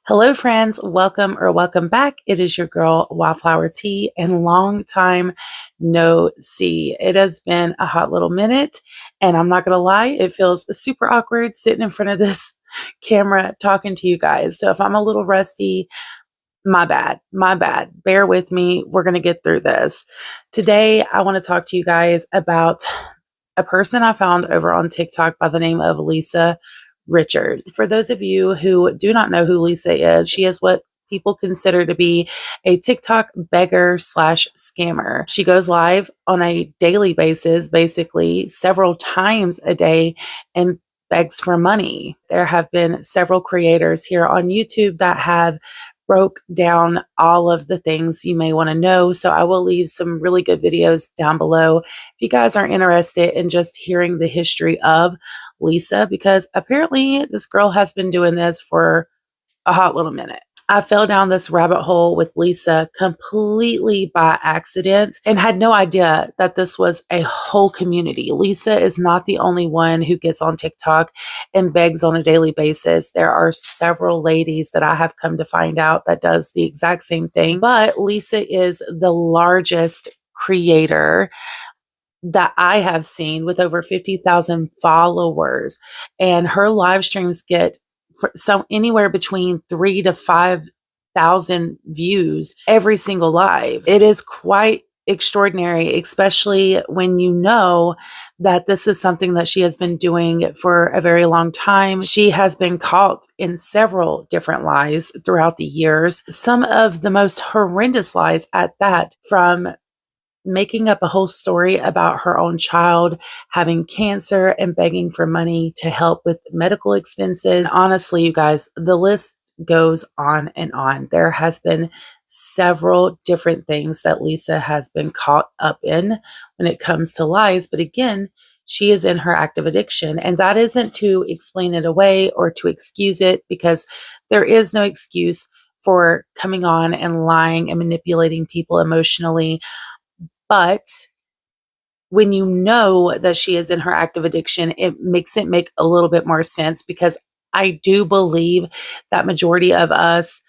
Hello, friends. Welcome back. It is your girl, Wildflower Tea, and long time no see. It has been a hot little minute, and I'm not going to lie, it feels super awkward sitting in front of this camera talking to you guys. So if I'm a little rusty, my bad. My bad. Bear with me. We're going to get through this. Today, I want to talk to you guys about a person I found over on TikTok by the name of Lisa Richard. For those of you who do not know who Lisa is, she is what people consider to be a TikTok beggar slash scammer. She goes live on a daily basis, basically several times a day, and begs for money. There have been several creators here on YouTube that have broke down all of the things you may want to know. So I will leave some really good videos down below if you guys are interested in just hearing the history of Lisa, because apparently this girl has been doing this for a hot little minute. I fell down this rabbit hole with Lisa completely by accident and had no idea that this was a whole community. Lisa is not the only one who gets on TikTok and begs on a daily basis. There are several ladies that I have come to find out that does the exact same thing, but Lisa is the largest creator that I have seen with over 50,000 followers, and her live streams get anywhere between 3 to 5,000 views every single live. It is quite extraordinary, especially when you know that this is something that she has been doing for a very long time. She has been caught in several different lies throughout the years, some of the most horrendous lies at that, from making up a whole story about her own child having cancer and begging for money to help with medical expenses. Honestly, you guys, the list goes on and on. There has been several different things that Lisa has been caught up in when it comes to lies. But again, she is in her active addiction, and that isn't to explain it away or to excuse it, because there is no excuse for coming on and lying and manipulating people emotionally. But when you know that she is in her active addiction, it makes it make a little bit more sense, because I do believe that majority of us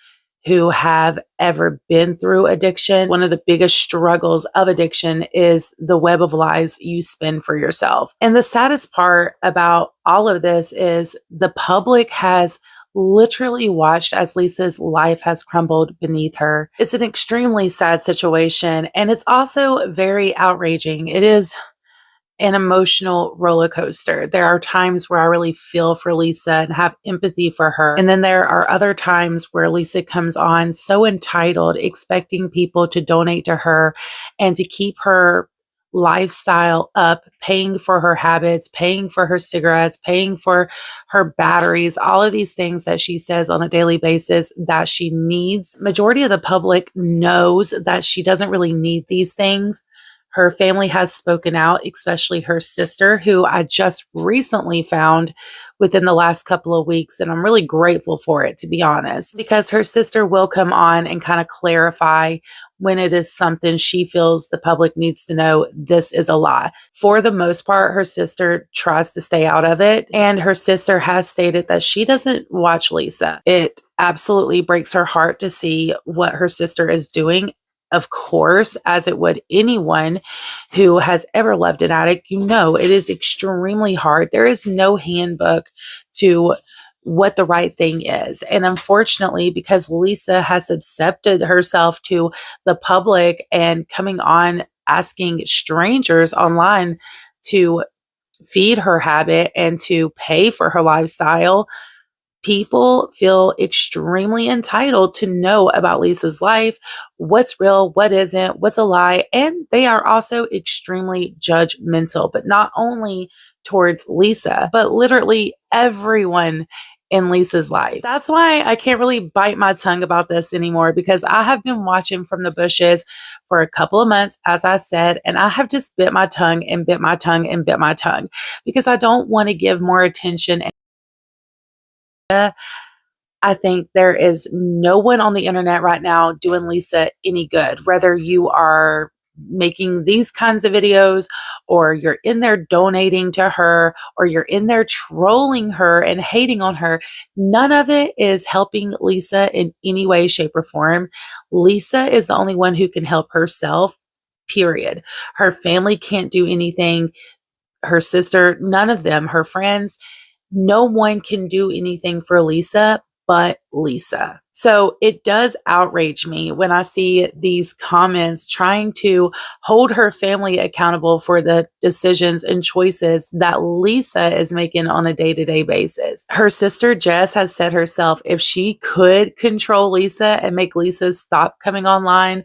who have ever been through addiction, one of the biggest struggles of addiction is the web of lies you spin for yourself. And the saddest part about all of this is the public has literally watched as Lisa's life has crumbled beneath her. It's an extremely sad situation, and it's also very outraging. It is an emotional roller coaster. There are times where I really feel for Lisa and have empathy for her. And then there are other times where Lisa comes on so entitled, expecting people to donate to her and to keep her lifestyle up, paying for her habits, paying for her cigarettes, paying for her batteries, all of these things that she says on a daily basis that she needs. Majority of the public knows that she doesn't really need these things. Her family has spoken out, especially her sister, who I just recently found within the last couple of weeks. And I'm really grateful for it, to be honest, because her sister will come on and kind of clarify when it is something she feels the public needs to know this is a lie. For the most part, her sister tries to stay out of it. And her sister has stated that she doesn't watch Lisa. It absolutely breaks her heart to see what her sister is doing. Of course, as it would anyone who has ever loved an addict, you know, it is extremely hard. There is no handbook to what the right thing is. And unfortunately, because Lisa has accepted herself to the public and coming on asking strangers online to feed her habit and to pay for her lifestyle, people feel extremely entitled to know about Lisa's life, what's real, what isn't, what's a lie. And they are also extremely judgmental, but not only towards Lisa, but literally everyone in Lisa's life. That's why I can't really bite my tongue about this anymore, because I have been watching from the bushes for a couple of months, as I said, and I have just bit my tongue and bit my tongue and bit my tongue, because I don't want to give more attention. I think there is no one on the internet right now doing Lisa any good, whether you are making these kinds of videos, or you're in there donating to her, or you're in there trolling her and hating on her, none of it is helping Lisa in any way, shape, or form. Lisa is the only one who can help herself, period. Her family can't do anything. Her sister, none of them, her friends, no one can do anything for Lisa but Lisa. So it does outrage me when I see these comments trying to hold her family accountable for the decisions and choices that Lisa is making on a day-to-day basis. Her sister Jess has said herself, if she could control Lisa and make Lisa stop coming online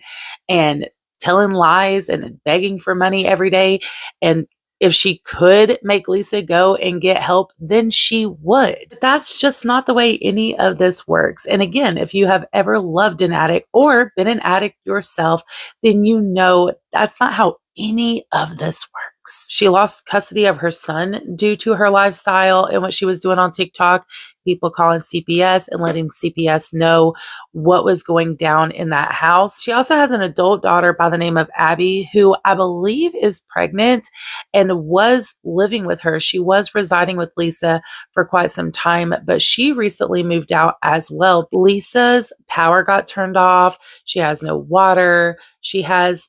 and telling lies and begging for money every day, and if she could make Lisa go and get help, then she would. But that's just not the way any of this works. And again, if you have ever loved an addict or been an addict yourself, then you know that's not how any of this works. She lost custody of her son due to her lifestyle and what she was doing on TikTok, people calling CPS and letting CPS know what was going down in that house. She also has an adult daughter by the name of Abby, who I believe is pregnant and was living with her. She was residing with Lisa for quite some time, but she recently moved out as well. Lisa's power got turned off. She has no water. She has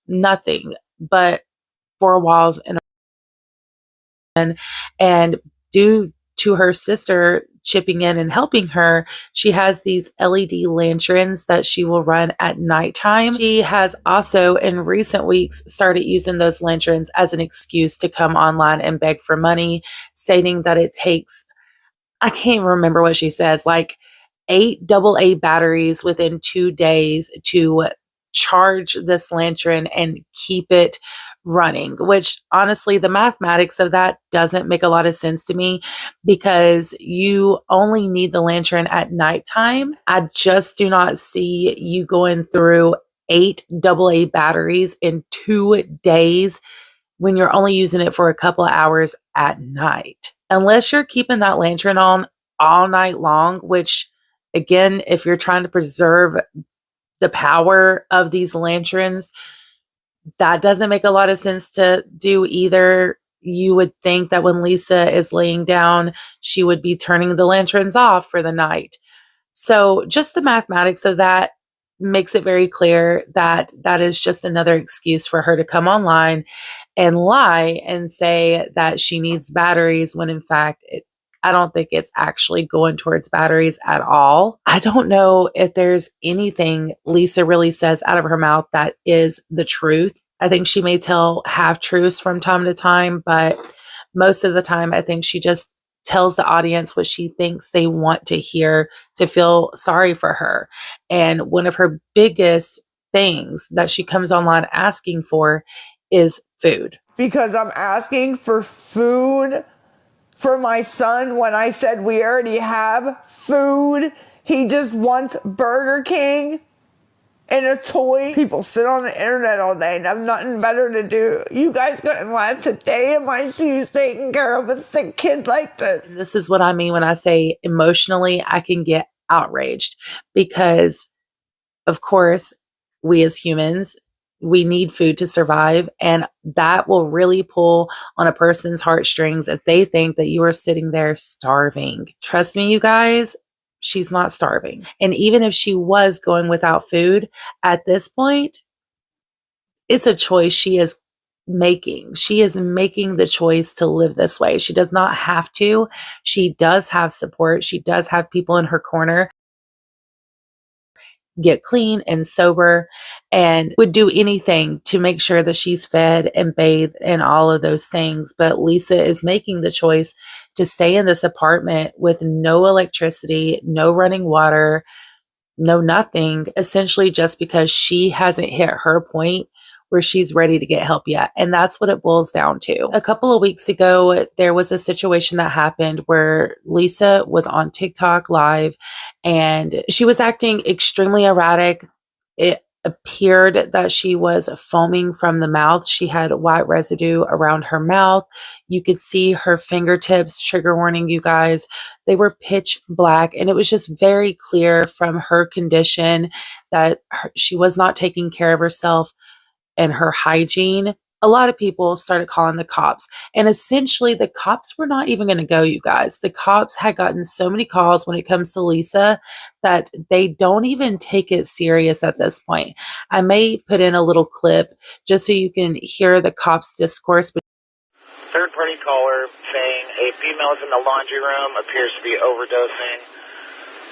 nothing but four walls and due to her sister chipping in and helping her, she has these LED lanterns that she will run at nighttime. She has also in recent weeks started using those lanterns as an excuse to come online and beg for money, stating that it takes, I can't remember what she says, like 8 AA batteries within 2 days to charge this lantern and keep it running, which honestly, the mathematics of that doesn't make a lot of sense to me because you only need the lantern at nighttime. I just do not see you going through 8 AA batteries in 2 days when you're only using it for a couple of hours at night. Unless you're keeping that lantern on all night long, which again, if you're trying to preserve the power of these lanterns, that doesn't make a lot of sense to do either. You would think that when Lisa is laying down, she would be turning the lanterns off for the night. So just the mathematics of that makes it very clear that that is just another excuse for her to come online and lie and say that she needs batteries when in fact I don't think it's actually going towards batteries at all. I don't know if there's anything Lisa really says out of her mouth that is the truth. I think she may tell half truths from time to time, but most of the time, I think she just tells the audience what she thinks they want to hear to feel sorry for her. And one of her biggest things that she comes online asking for is food. Because I'm asking for food for my son when I said we already have food. He just wants Burger King and a toy. People sit on the internet all day and have nothing better to do. You guys couldn't last a day in my shoes taking care of a sick kid like this. This is what I mean when I say emotionally, I can get outraged because, of course, we as humans, we need food to survive. And that will really pull on a person's heartstrings if they think that you are sitting there starving. Trust me, you guys, she's not starving. And even if she was going without food at this point, it's a choice she is making. She is making the choice to live this way. She does not have to. She does have support. She does have people in her corner, get clean and sober, and would do anything to make sure that she's fed and bathed and all of those things. But Lisa is making the choice to stay in this apartment with no electricity, no running water, no nothing, essentially just because she hasn't hit her point where she's ready to get help yet. And that's what it boils down to. A couple of weeks ago, there was a situation that happened where Lisa was on TikTok live and she was acting extremely erratic. It appeared that she was foaming from the mouth. She had white residue around her mouth. You could see her fingertips, trigger warning, you guys, they were pitch black. And it was just very clear from her condition that she was not taking care of herself and her hygiene, a lot of people started calling the cops. And essentially, the cops were not even going to go, you guys. The cops had gotten so many calls when it comes to Lisa that they don't even take it serious at this point. I may put in a little clip just so you can hear the cops' discourse. Third party caller saying a female is in the laundry room, appears to be overdosing.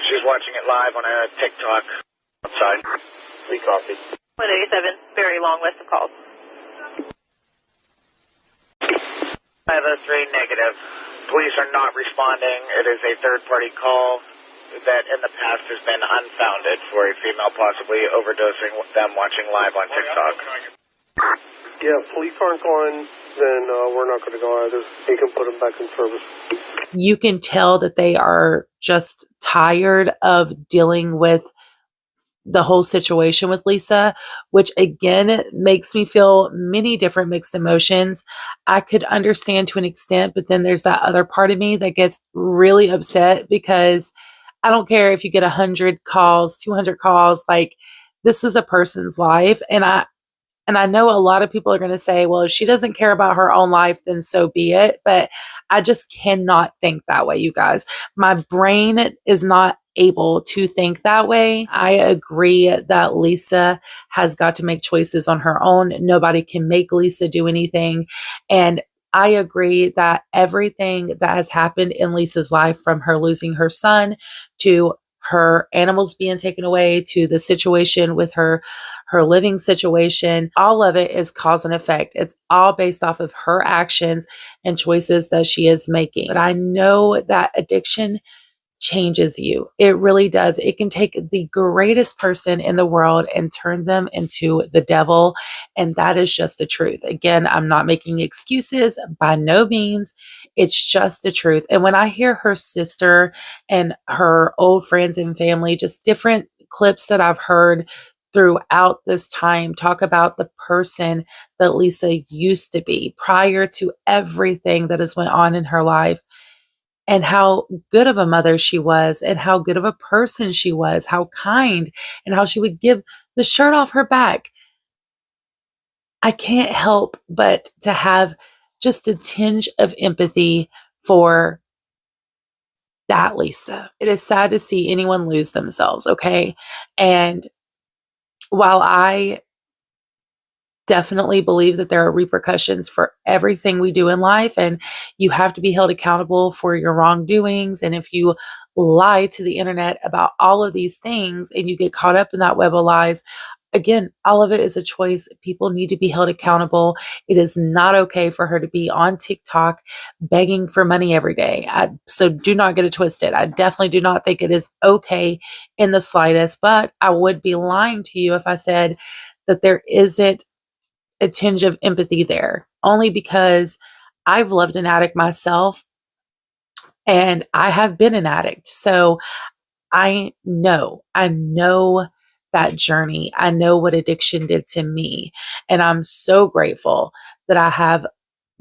She's watching it live on a TikTok outside. We copy. 187, very long list of calls. 503 negative. Police are not responding. It is a third party call that in the past has been unfounded for a female possibly overdosing them watching live on TikTok. Yeah, if police aren't going, then we're not going to go either. You can put them back in service. You can tell that they are just tired of dealing with the whole situation with Lisa, which again makes me feel many different mixed emotions. I could understand to an extent, but then there's that other part of me that gets really upset because I don't care if you get 100 calls, 200 calls, like this is a person's life. And I know a lot of people are going to say, well, if she doesn't care about her own life, then so be it. But I just cannot think that way, you guys. My brain is not able to think that way. I agree that Lisa has got to make choices on her own. Nobody can make Lisa do anything. And I agree that everything that has happened in Lisa's life, from her losing her son to her animals being taken away to the situation with her living situation, all of it is cause and effect. It's all based off of her actions and choices that she is making. But I know that addiction changes you. It really does. It can take the greatest person in the world and turn them into the devil. And that is just the truth. Again, I'm not making excuses by no means. It's just the truth. And when I hear her sister and her old friends and family, just different clips that I've heard throughout this time talk about the person that Lisa used to be prior to everything that has went on in her life, and how good of a mother she was, and how good of a person she was, how kind, and how she would give the shirt off her back. I can't help but to have just a tinge of empathy for that Lisa. It is sad to see anyone lose themselves, okay? And while I definitely believe that there are repercussions for everything we do in life, and you have to be held accountable for your wrongdoings. And if you lie to the internet about all of these things and you get caught up in that web of lies, again, all of it is a choice. People need to be held accountable. It is not okay for her to be on TikTok begging for money every day. So do not get it twisted. I definitely do not think it is okay in the slightest, but I would be lying to you if I said that there isn't a tinge of empathy there, only because I've loved an addict myself and I have been an addict. So I know that journey. I know what addiction did to me. And I'm so grateful that I have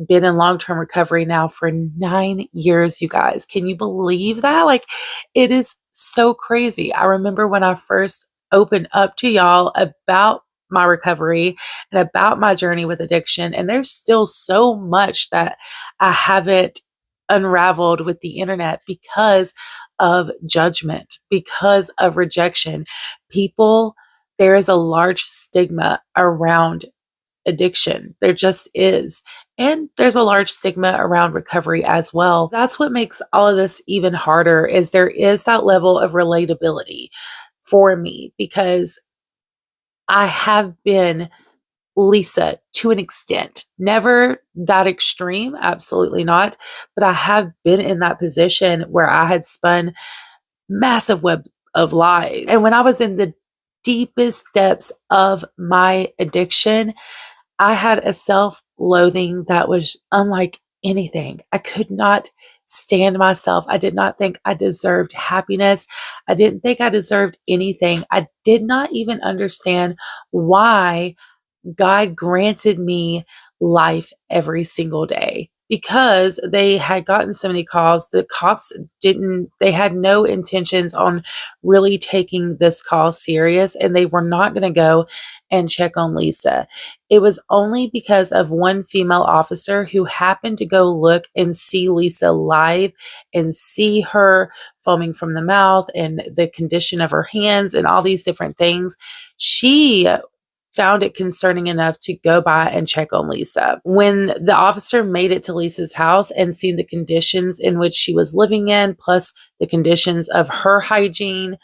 been in long-term recovery now for 9 years, you guys. Can you believe that? Like, it is so crazy. I remember when I first opened up to y'all about my recovery and about my journey with addiction, and there's still so much that I haven't unraveled with the internet because of judgment, because of rejection. There is a large stigma around addiction. There just is. And there's a large stigma around recovery as well. That's what makes all of this even harder, is there is that level of relatability for me, because I have been Lisa to an extent. Never that extreme, absolutely not. But I have been in that position where I had spun massive web of lies. And when I was in the deepest depths of my addiction, I had a self-loathing that was unlike anything. I could not stand myself. I did not think I deserved happiness. I didn't think I deserved anything. I did not even understand why God granted me life every single day. because they had gotten so many calls, the cops they had no intentions on really taking this call serious, and they were not going to go and check on Lisa. It was only because of one female officer who happened to go look and see Lisa live and see her foaming from the mouth and the condition of her hands and all these different things. She found it concerning enough to go by and check on Lisa. When the officer made it to Lisa's house and seen the conditions in which she was living in, plus the conditions of her hygiene,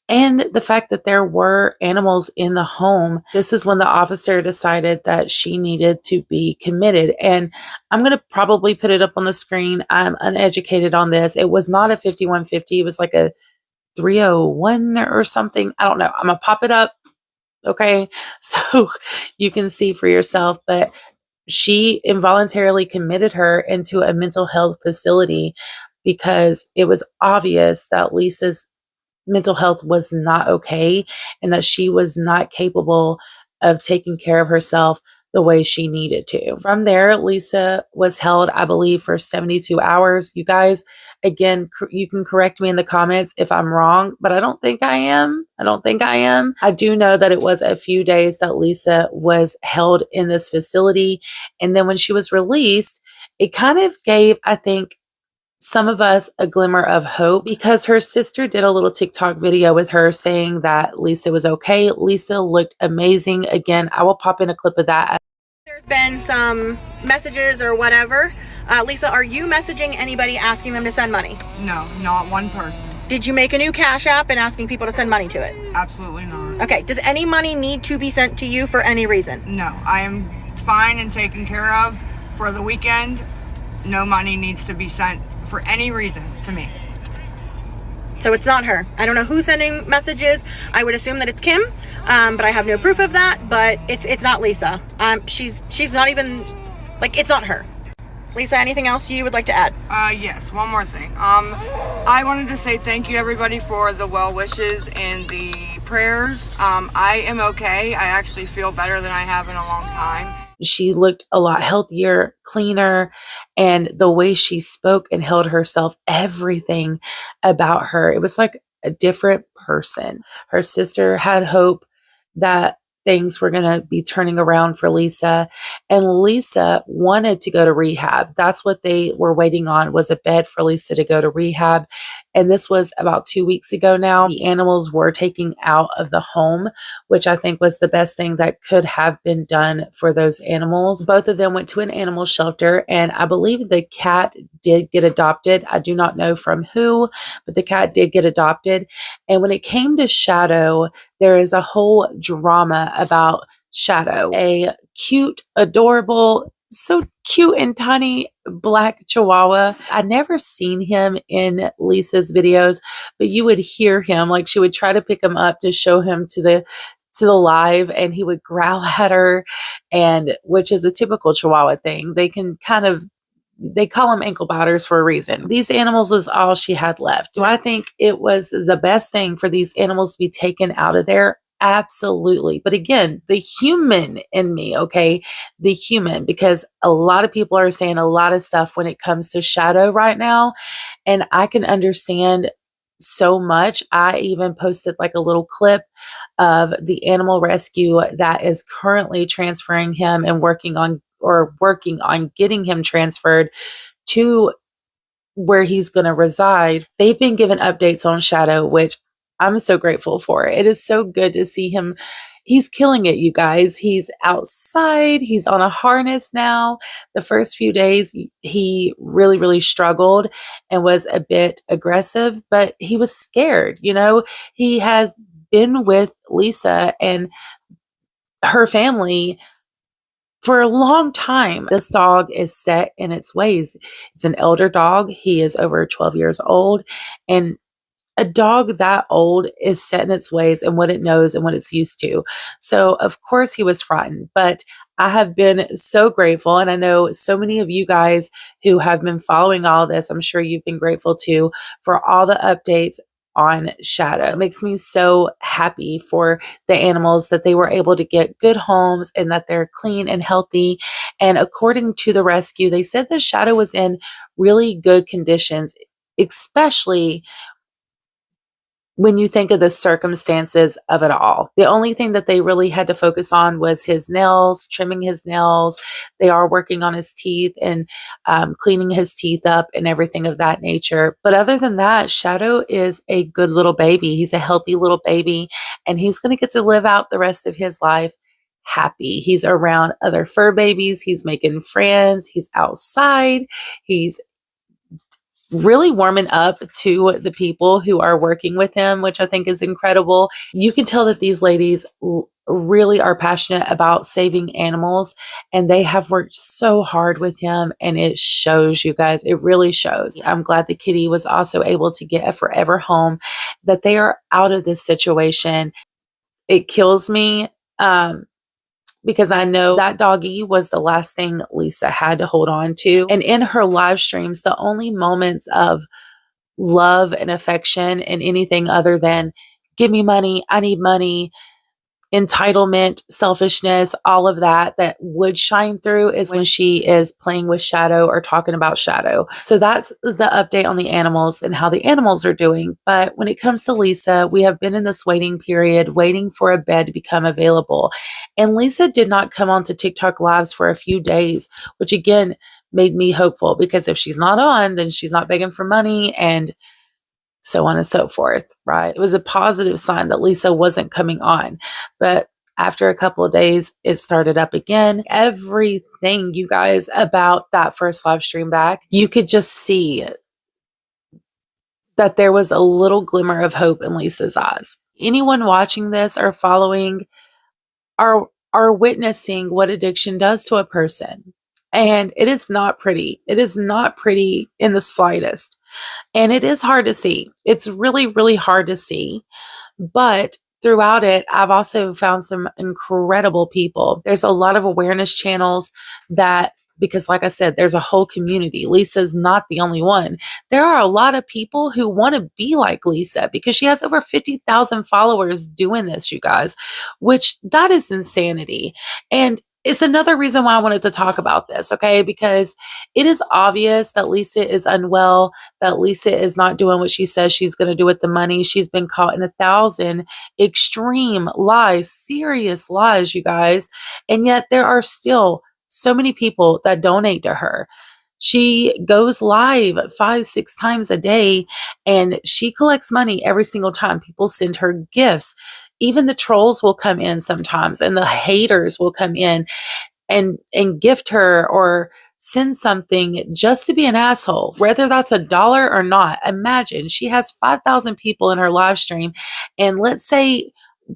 and the fact that there were animals in the home, this is when the officer decided that she needed to be committed. And I'm going to probably put it up on the screen. I'm uneducated on this. It was not a 5150. It was like a 301 or something. I don't know. I'm going to pop it up. Okay. So you can see for yourself, but she involuntarily committed her into a mental health facility because it was obvious that Lisa's mental health was not okay and that she was not capable of taking care of herself the way she needed to. From there, Lisa was held, I believe, for 72 hours. You guys, again, you can correct me in the comments if I'm wrong, but I don't think I am. I do know that it was a few days that Lisa was held in this facility. And then when she was released, it kind of gave, I think, some of us a glimmer of hope because her sister did a little TikTok video with her saying that Lisa was okay. Lisa looked amazing. Again, I will pop in a clip of that. There's been some messages or whatever. Lisa, are you messaging anybody asking them to send money? No, not one person. Did you make a new Cash App and asking people to send money to it? Absolutely not. Okay, does any money need to be sent to you for any reason? No, I am fine and taken care of for the weekend. No money needs to be sent for any reason to me. So it's not her. I don't know who's sending messages. I would assume that it's Kim, but I have no proof of that. But it's not Lisa. She's not even, like, it's not her. Lisa, anything else you would like to add? Yes, one more thing. I wanted to say thank you everybody for the well wishes and the prayers. I am okay. I actually feel better than I have in a long time. She looked a lot healthier, cleaner, and the way she spoke and held herself, everything about her, it was like a different person. Her sister had hope that things were going to be turning around for Lisa, and Lisa wanted to go to rehab. That's what they were waiting on, was a bed for Lisa to go to rehab. And this was about 2 weeks ago now. The animals were taken out of the home, which I think was the best thing that could have been done for those animals. Both of them went to an animal shelter, and I believe the cat did get adopted. I do not know from who, but the cat did get adopted. And when it came to Shadow, there is a whole drama about Shadow, a cute, adorable, so cute and tiny black chihuahua. I'd never seen him in Lisa's videos, but you would hear him, like she would try to pick him up to show him to the live, and he would growl at her, and which is a typical chihuahua thing. They call them ankle biters for a reason. These animals was all she had left. Do I think it was the best thing for these animals to be taken out of there? Absolutely. But again, the human in me, okay? The human, because a lot of people are saying a lot of stuff when it comes to Shadow right now, and I can understand so much. I even posted like a little clip of the animal rescue that is currently transferring him and working on getting him transferred to where he's going to reside. They've been given updates on Shadow, which I'm so grateful for. It is so good to see him. He's killing it, you guys. He's outside. He's on a harness now. The first few days, he really, really struggled and was a bit aggressive, but he was scared. You know, he has been with Lisa and her family for a long time. This dog is set in its ways. It's an elder dog. He is over 12 years old, and a dog that old is set in its ways and what it knows and what it's used to. So of course he was frightened, but I have been so grateful. And I know so many of you guys who have been following all this, I'm sure you've been grateful too, for all the updates on Shadow. It makes me so happy for the animals that they were able to get good homes and that they're clean and healthy. And according to the rescue, they said that Shadow was in really good conditions, especially when you think of the circumstances of it all. The only thing that they really had to focus on was his nails, trimming his nails. They are working on his teeth and cleaning his teeth up and everything of that nature. But other than that, Shadow is a good little baby. He's a healthy little baby, and he's going to get to live out the rest of his life happy. He's around other fur babies. He's making friends. He's outside. He's really warming up to the people who are working with him, which I think is incredible. You can tell that these ladies really are passionate about saving animals, and they have worked so hard with him, and it shows, you guys. It really shows. I'm glad the kitty was also able to get a forever home, that they are out of this situation. It kills me. Because I know that doggy was the last thing Lisa had to hold on to. And in her live streams, the only moments of love and affection and anything other than give me money, I need money, entitlement, selfishness, all of that that would shine through is when she is playing with Shadow or talking about Shadow. So that's the update on the animals and how the animals are doing. But when it comes to Lisa, we have been in this waiting period, waiting for a bed to become available. And Lisa did not come onto TikTok lives for a few days, which again made me hopeful, because if she's not on, then she's not begging for money and so on and so forth, right? It was a positive sign that Lisa wasn't coming on. But after a couple of days, it started up again. Everything, you guys, about that first live stream back, you could just see that there was a little glimmer of hope in Lisa's eyes. Anyone watching this or following are witnessing what addiction does to a person. And it is not pretty. It is not pretty in the slightest. And it is hard to see. It's really, really hard to see. But throughout it, I've also found some incredible people. There's a lot of awareness channels that, because like I said, there's a whole community. Lisa's not the only one. There are a lot of people who want to be like Lisa, because she has over 50,000 followers doing this, you guys, which that is insanity. And it's another reason why I wanted to talk about this, okay? Because it is obvious that Lisa is unwell, that Lisa is not doing what she says she's going to do with the money. She's been caught in 1,000 extreme lies, serious lies, you guys. And yet there are still so many people that donate to her. She goes live 5, 6 times a day, and she collects money every single time. People send her gifts. Even the trolls will come in sometimes, and the haters will come in and gift her or send something just to be an asshole, whether that's $1 or not. Imagine she has 5,000 people in her live stream, and let's say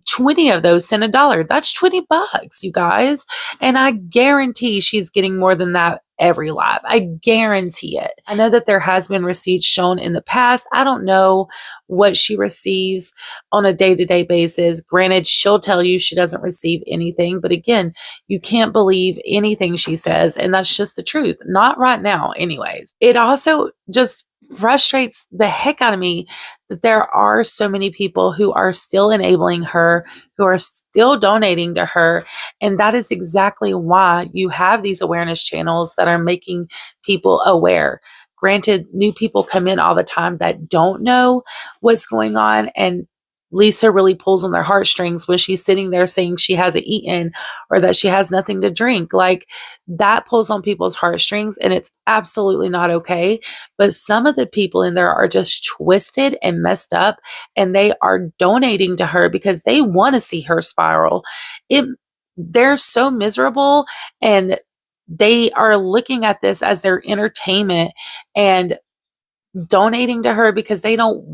20 of those send $1. That's $20, you guys. And I guarantee she's getting more than that every live. I guarantee it. I know that there has been receipts shown in the past. I don't know what she receives on a day-to-day basis. Granted, she'll tell you she doesn't receive anything, but again, you can't believe anything she says, and that's just the truth. Not right now, anyways. It also just frustrates the heck out of me that there are so many people who are still enabling her, who are still donating to her. And that is exactly why you have these awareness channels that are making people aware. Granted, new people come in all the time that don't know what's going on, and Lisa really pulls on their heartstrings when she's sitting there saying she hasn't eaten or that she has nothing to drink. Like, that pulls on people's heartstrings, and it's absolutely not okay. But some of the people in there are just twisted and messed up, and they are donating to her because they want to see her spiral. They're so miserable, and they are looking at this as their entertainment and donating to her because they don't,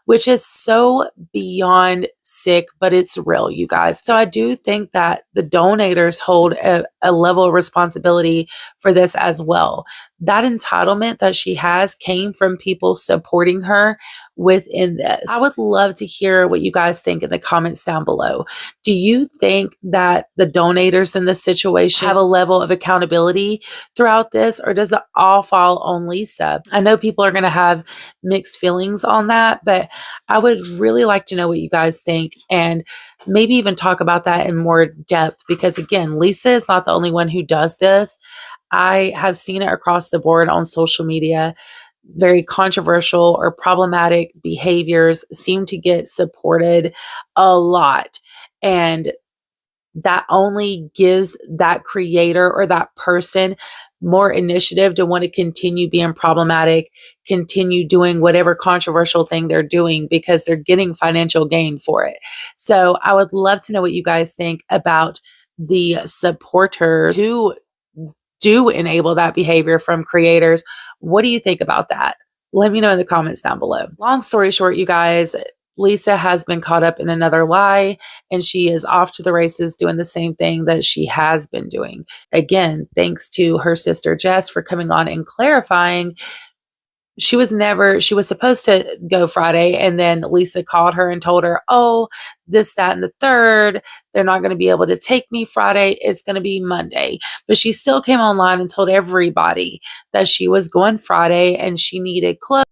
which is so beyond sick, but it's real, you guys. So I do think that the donators hold a level of responsibility for this as well. that entitlement that she has came from people supporting her within this. I would love to hear what you guys think in the comments down below. Do you think that the donators in this situation have a level of accountability throughout this, or does it all fall on Lisa? I know people are going to have mixed feelings on that, but I would really like to know what you guys think, and maybe even talk about that in more depth, because again, Lisa is not the only one who does this. I have seen it across the board on social media. Very controversial or problematic behaviors seem to get supported a lot. And that only gives that creator or that person more initiative to want to continue being problematic, continue doing whatever controversial thing they're doing because they're getting financial gain for it. So I would love to know what you guys think about the supporters who do enable that behavior from creators. What do you think about that? Let me know in the comments down below. Long story short, you guys, Lisa has been caught up in another lie, and she is off to the races doing the same thing that she has been doing. Again, thanks to her sister Jess for coming on and clarifying. She was supposed to go Friday, and then Lisa called her and told her, oh, this, that, and the third, they're not going to be able to take me Friday. It's going to be Monday. But she still came online and told everybody that she was going Friday and she needed clothes.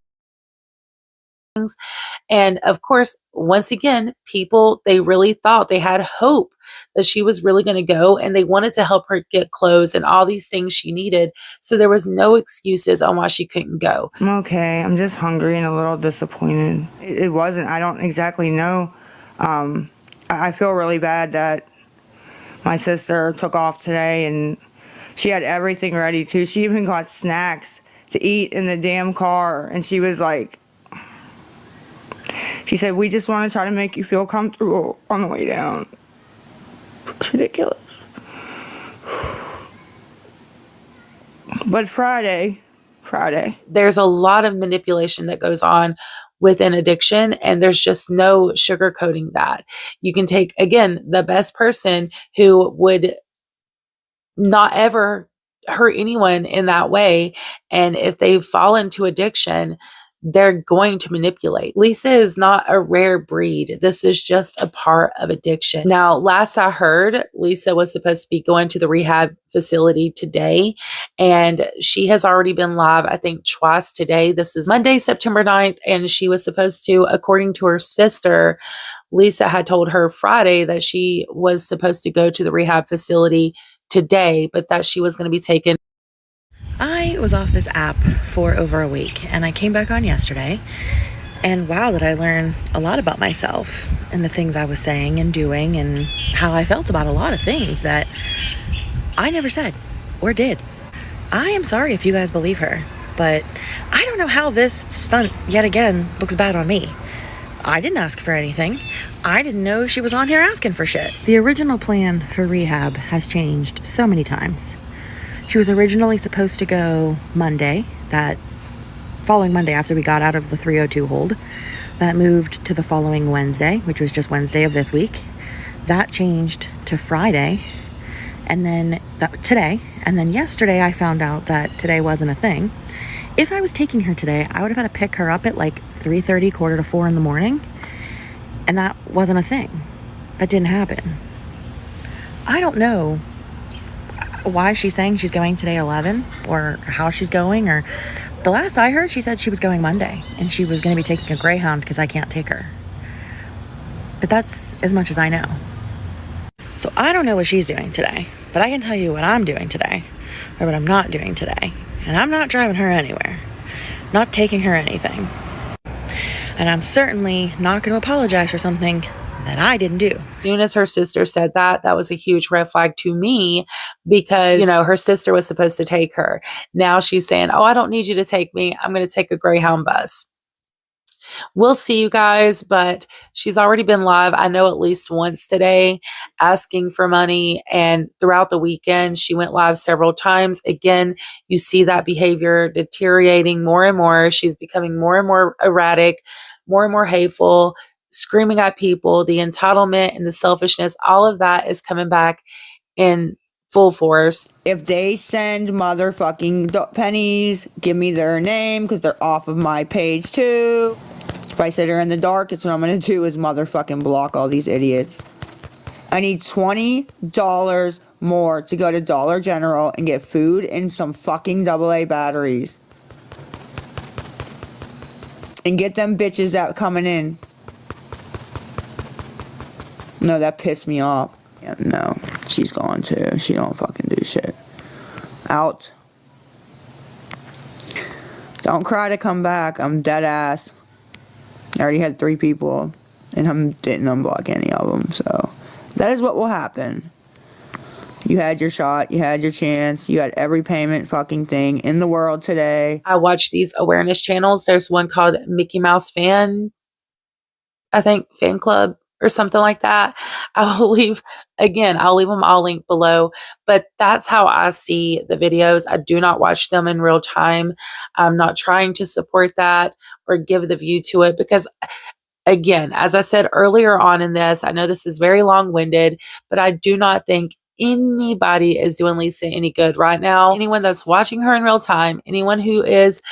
And of course, once again, people, they really thought, they had hope that she was really going to go, and they wanted to help her get clothes and all these things she needed. So there was no excuses on why she couldn't go. I'm okay. I'm just hungry and a little disappointed. It wasn't, I don't exactly know. I feel really bad that my sister took off today, and she had everything ready too. She even got snacks to eat in the damn car, and she was like, she said, we just want to try to make you feel comfortable on the way down. It's ridiculous. But Friday. There's a lot of manipulation that goes on within addiction, and there's just no sugarcoating that. You can take, again, the best person who would not ever hurt anyone in that way, and if they fall into addiction, they're going to manipulate. Lisa is not a rare breed. This is just a part of addiction. Now, last I heard, Lisa was supposed to be going to the rehab facility today, and she has already been live, I think, twice today. This is Monday, September 9th, and she was supposed to, according to her sister, Lisa had told her Friday that she was supposed to go to the rehab facility today, but that she was going to be taken. I was off this app for over a week, and I came back on yesterday, and wow, did I learn a lot about myself and the things I was saying and doing and how I felt about a lot of things that I never said or did. I am sorry if you guys believe her, but I don't know how this stunt yet again looks bad on me. I didn't ask for anything. I didn't know she was on here asking for shit. The original plan for rehab has changed so many times. She was originally supposed to go Monday, that following Monday after we got out of the 302 hold. That moved to the following Wednesday, which was just Wednesday of this week. That changed to Friday, and then today. And then yesterday I found out that today wasn't a thing. If I was taking her today, I would have had to pick her up at like 3:30, 3:45 in the morning. And that wasn't a thing. That didn't happen. I don't know why she's saying she's going today 11, or how she's going, or the last I heard she said she was going Monday and she was going to be taking a Greyhound because I can't take her. But that's as much as I know. So I don't know what she's doing today, but I can tell you what I'm doing today, or what I'm not doing today. And I'm not driving her anywhere, not taking her anything. And I'm certainly not going to apologize for something that I didn't do. As soon as her sister said that, that was a huge red flag to me, because, you know, her sister was supposed to take her. Now she's saying, oh, I don't need you to take me. I'm going to take a Greyhound bus. We'll see, you guys, but she's already been live, I know, at least once today, asking for money. And throughout the weekend, she went live several times. Again, you see that behavior deteriorating more and more. She's becoming more and more erratic, more and more hateful, screaming at people. The entitlement and the selfishness, all of that is coming back in full force. If they send motherfucking pennies, give me their name because they're off of my page too. If I sit here in the dark, it's what I'm gonna do is motherfucking block all these idiots. I need $20 more to go to Dollar General and get food and some fucking AA batteries. And get them bitches that coming in. No, that pissed me off. Yeah, no, she's gone too. She don't fucking do shit. Out. Don't cry to come back. I'm dead ass. I already had 3 people, and I didn't unblock any of them, so that is what will happen. You had your shot, you had your chance, you had every payment fucking thing in the world today. I watch these awareness channels. There's one called Mickey Mouse Fan Club or something like that. I'll leave them all linked below, but that's how I see the videos. I do not watch them in real time. I'm not trying to support that or give the view to it because, again, as I said earlier on in this, I know this is very long-winded, but I do not think anybody is doing Lisa any good right now. Anyone that's watching her in real time, anyone who is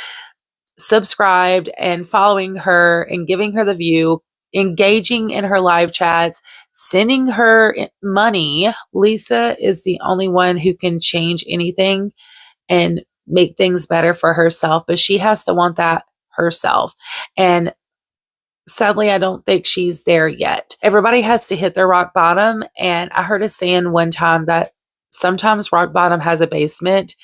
subscribed and following her and giving her the view, engaging in her live chats, sending her money, Lisa is the only one who can change anything and make things better for herself, but she has to want that herself. And sadly, I don't think she's there yet. Everybody has to hit their rock bottom. And I heard a saying one time that sometimes rock bottom has a basement.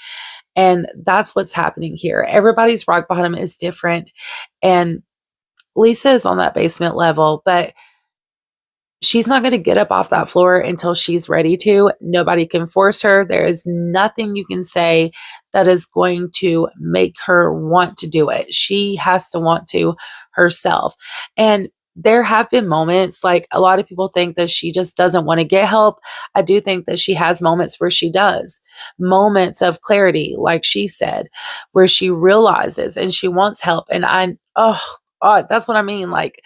And that's what's happening here. Everybody's rock bottom is different. And Lisa is on that basement level, but she's not going to get up off that floor until she's ready to. Nobody can force her. There is nothing you can say that is going to make her want to do it. She has to want to herself. And there have been moments, like a lot of people think that she just doesn't want to get help. I do think that she has moments where she does. Moments of clarity, like she said, where she realizes and she wants help. And oh God, that's what I mean. Like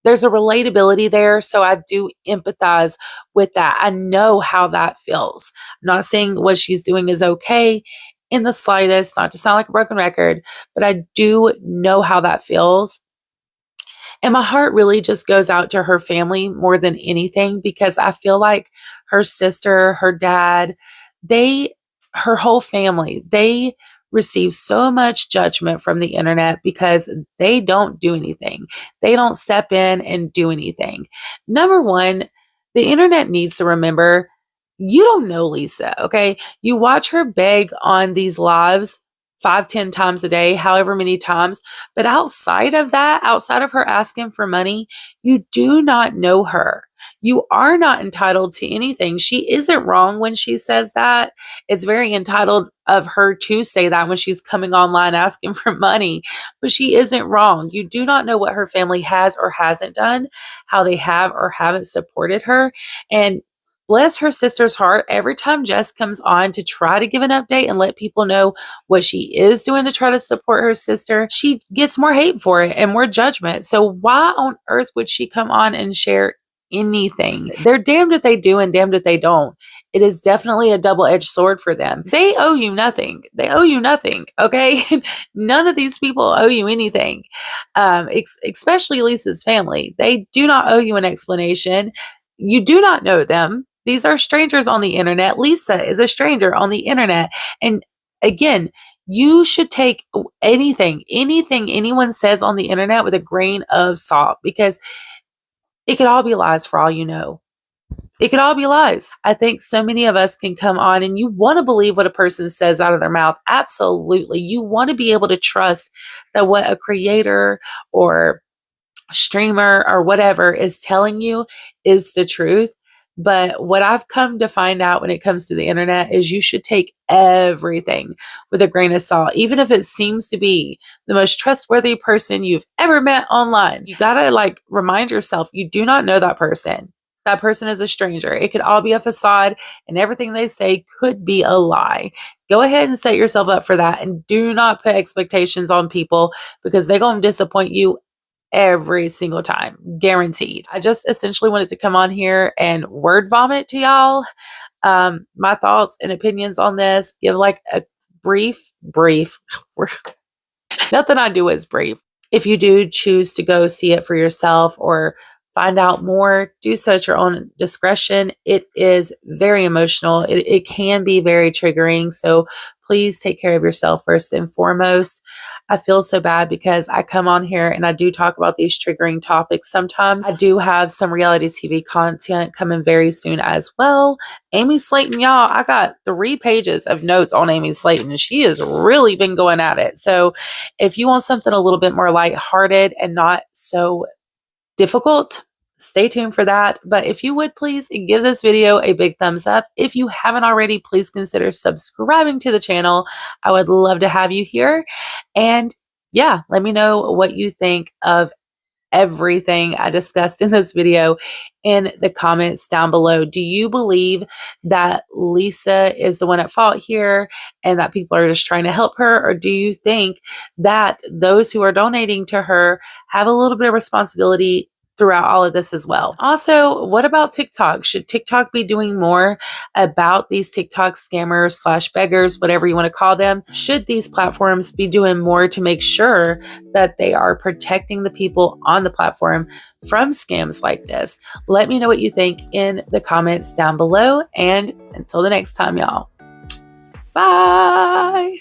there's a relatability there. So I do empathize with that. I know how that feels. I'm not saying what she's doing is okay in the slightest, not to sound like a broken record, but I do know how that feels. And my heart really just goes out to her family more than anything, because I feel like her sister, her dad, her whole family, they receive so much judgment from the internet because they don't do anything. They don't step in and do anything. Number one, the internet needs to remember, you don't know Lisa, okay? You watch her beg on these lives 5, 10 times a day, however many times. But outside of that, outside of her asking for money, you do not know her. You are not entitled to anything. She isn't wrong when she says that. It's very entitled of her to say that when she's coming online asking for money, but she isn't wrong. You do not know what her family has or hasn't done, how they have or haven't supported her. And bless her sister's heart, every time Jess comes on to try to give an update and let people know what she is doing to try to support her sister, she gets more hate for it and more judgment. So why on earth would she come on and share anything? They're damned if they do and damned if they don't. It is definitely a double-edged sword for them. They owe you nothing. They owe you nothing, okay? None of these people owe you anything, especially Lisa's family. They do not owe you an explanation. You do not know them. These are strangers on the internet. Lisa is a stranger on the internet. And again, you should take anything anyone says on the internet with a grain of salt, because it could all be lies for all you know. It could all be lies. I think so many of us can come on and you want to believe what a person says out of their mouth. Absolutely. You want to be able to trust that what a creator or streamer or whatever is telling you is the truth. But what I've come to find out when it comes to the internet is you should take everything with a grain of salt, even if it seems to be the most trustworthy person you've ever met online. You gotta remind yourself, you do not know that person. That person is a stranger. It could all be a facade, and everything they say could be a lie. Go ahead and set yourself up for that, and do not put expectations on people, because they're going to disappoint you every single time, guaranteed. I just essentially wanted to come on here and word vomit to y'all my thoughts and opinions on this, give like a brief, nothing I do is brief. If you do choose to go see it for yourself or find out more, do so at your own discretion. It is very emotional. It can be very triggering. So please take care of yourself first and foremost. I feel so bad because I come on here and I do talk about these triggering topics sometimes. I do have some reality TV content coming very soon as well. Amy Slayton, y'all, I got 3 pages of notes on Amy Slayton. She has really been going at it. So if you want something a little bit more lighthearted and not so difficult, stay tuned for that. But if you would please give this video a big thumbs up. If you haven't already, please consider subscribing to the channel. I would love to have you here. And yeah, let me know what you think of everything I discussed in this video in the comments down below. Do you believe that Lisa is the one at fault here and that people are just trying to help her? Or do you think that those who are donating to her have a little bit of responsibility throughout all of this as well? Also, what about TikTok? Should TikTok be doing more about these TikTok scammers / beggars, whatever you want to call them? Should these platforms be doing more to make sure that they are protecting the people on the platform from scams like this? Let me know what you think in the comments down below. And until the next time, y'all. Bye.